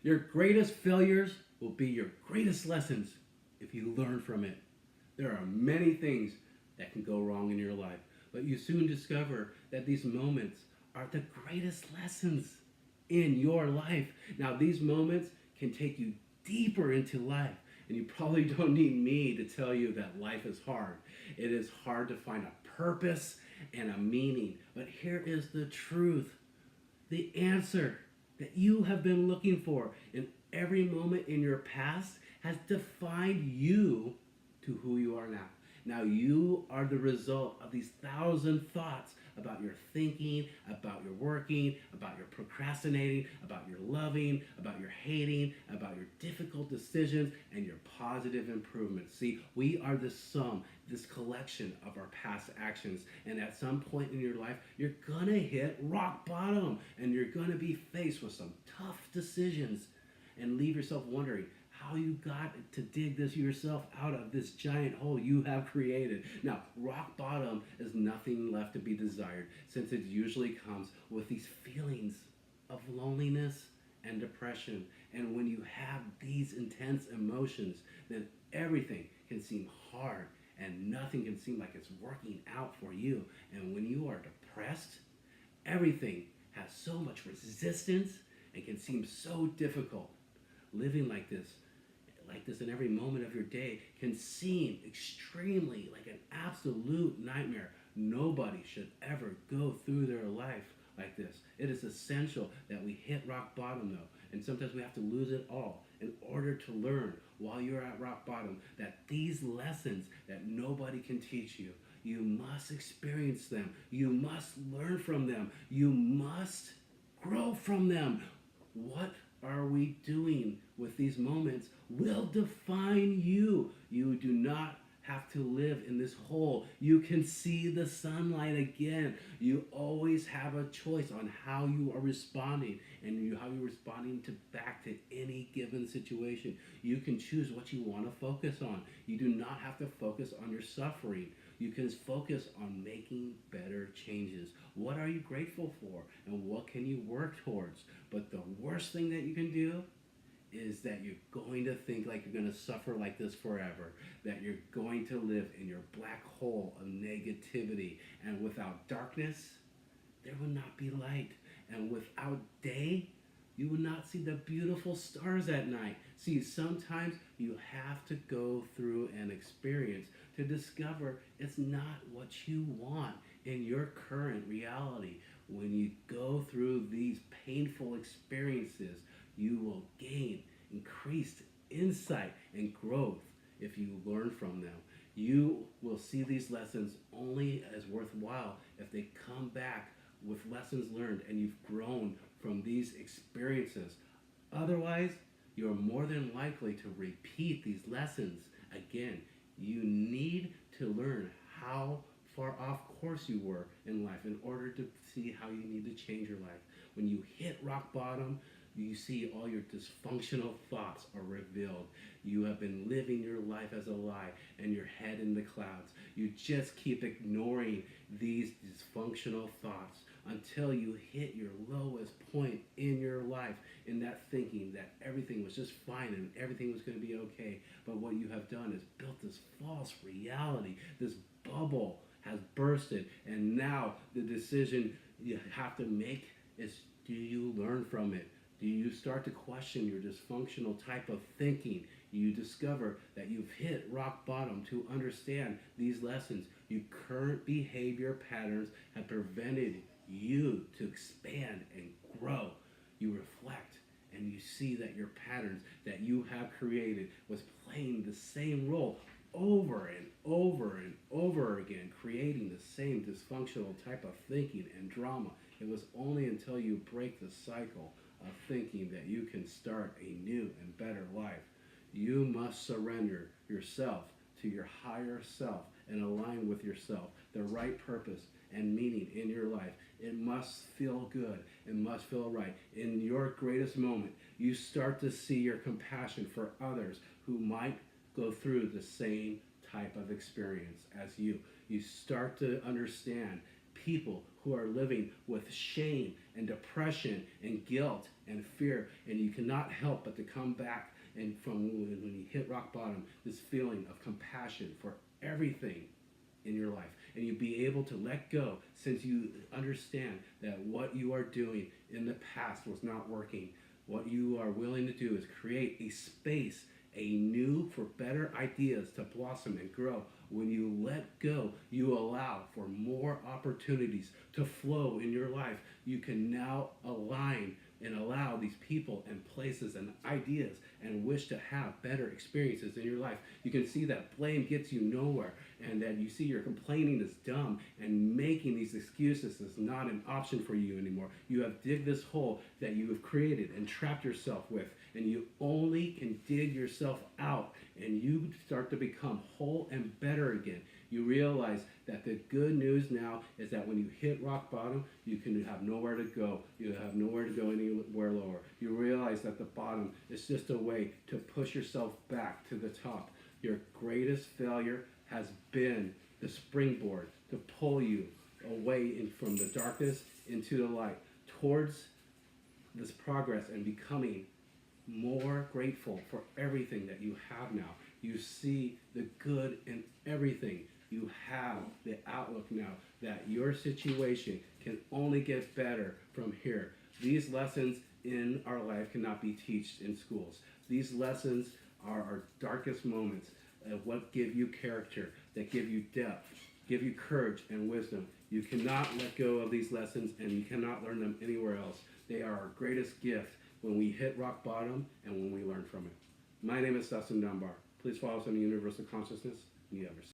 Your greatest failures will be your greatest lessons if you learn from it. There are many things that can go wrong in your life, but you soon discover that these moments are the greatest lessons in your life. Now, these moments can take you deeper into life, and you probably don't need me to tell you that life is hard. It is hard to find a purpose and a meaning, but here is the truth, the answer that you have been looking for in every moment in your past has defined you to who you are now. Now you are the result of these thousand thoughts about your thinking, about your working, about your procrastinating, about your loving, about your hating, about your difficult decisions, and your positive improvements. See, we are the sum, this collection of our past actions. And at some point in your life, you're gonna hit rock bottom and you're gonna be faced with some tough decisions and leave yourself wondering how you got to dig this yourself out of this giant hole you have created. Now, rock bottom is nothing left to be desired, since it usually comes with these feelings of loneliness and depression. And when you have these intense emotions, then everything can seem hard and nothing can seem like it's working out for you. And when you are depressed, everything has so much resistance and can seem so difficult. Living like this in every moment of your day can seem extremely like an absolute nightmare. Nobody should ever go through their life like this. It is essential that we hit rock bottom though, and sometimes we have to lose it all in order to learn while you're at rock bottom that these lessons that nobody can teach you, you must experience them. You must learn from them. You must grow from them. What are we doing with these moments will define you. You do not have to live in this hole. You can see the sunlight again. You always have a choice on how you are responding and how you're responding to back to any given situation. You can choose what you want to focus on. You do not have to focus on your suffering. You can focus on making better changes. What are you grateful for and what can you work towards? But the worst thing that you can do is that you're going to think like you're going to suffer like this forever, that you're going to live in your black hole of negativity. And without darkness, there will not be light. And without day, you will not see the beautiful stars at night. See, sometimes you have to go through an experience to discover it's not what you want in your current reality. When you go through these painful experiences, you will gain increased insight and growth if you learn from them. You will see these lessons only as worthwhile if they come back with lessons learned and you've grown from these experiences. Otherwise, you're more than likely to repeat these lessons again. You need to learn how far off course you were in life in order to see how you need to change your life. When you hit rock bottom, you see all your dysfunctional thoughts are revealed. You have been living your life as a lie and your head in the clouds. You just keep ignoring these dysfunctional thoughts until you hit your lowest point in your life in that thinking that everything was just fine and everything was going to be okay. But what you have done is built this false reality. This bubble has bursted, and now the decision you have to make is, do you learn from it? Do you start to question your dysfunctional type of thinking? You discover that you've hit rock bottom to understand these lessons. Your current behavior patterns have prevented you to expand and grow. You reflect and you see that your patterns that you have created was playing the same role over and over and over again, creating the same dysfunctional type of thinking and drama. It was only until you break the cycle of thinking that you can start a new and better life. You must surrender yourself to your higher self and align with yourself, the right purpose and meaning in your life. It must feel good. It must feel right. In your greatest moment, you start to see your compassion for others who might go through the same type of experience as you. You start to understand people who are living with shame and depression and guilt and fear, and you cannot help but to come back and from when you hit rock bottom, this feeling of compassion for everything in your life, and you be able to let go since you understand that what you are doing in the past was not working. What you are willing to do is create a space, a new for better ideas to blossom and grow. When you let go, you allow for more opportunities to flow in your life. You can now align and allow these people and places and ideas and wish to have better experiences in your life. You can see that blame gets you nowhere, and that you see your complaining is dumb, and making these excuses is not an option for you anymore. You have digged this hole that you have created and trapped yourself with, and you only can dig yourself out, and you start to become whole and better again. You realize that the good news now is that when you hit rock bottom, you can have nowhere to go. You have nowhere to go anywhere lower. You realize that the bottom is just a way to push yourself back to the top. Your greatest failure has been the springboard to pull you away from the darkness into the light, towards this progress and becoming more grateful for everything that you have now. You see the good in everything. You have the outlook now that your situation can only get better from here. These lessons in our life cannot be taught in schools. These lessons are our darkest moments of what give you character, that give you depth, give you courage and wisdom. You cannot let go of these lessons, and you cannot learn them anywhere else. They are our greatest gift when we hit rock bottom and when we learn from it. My name is Dustin Dunbar. Please follow us on the Universal Consciousness. You ever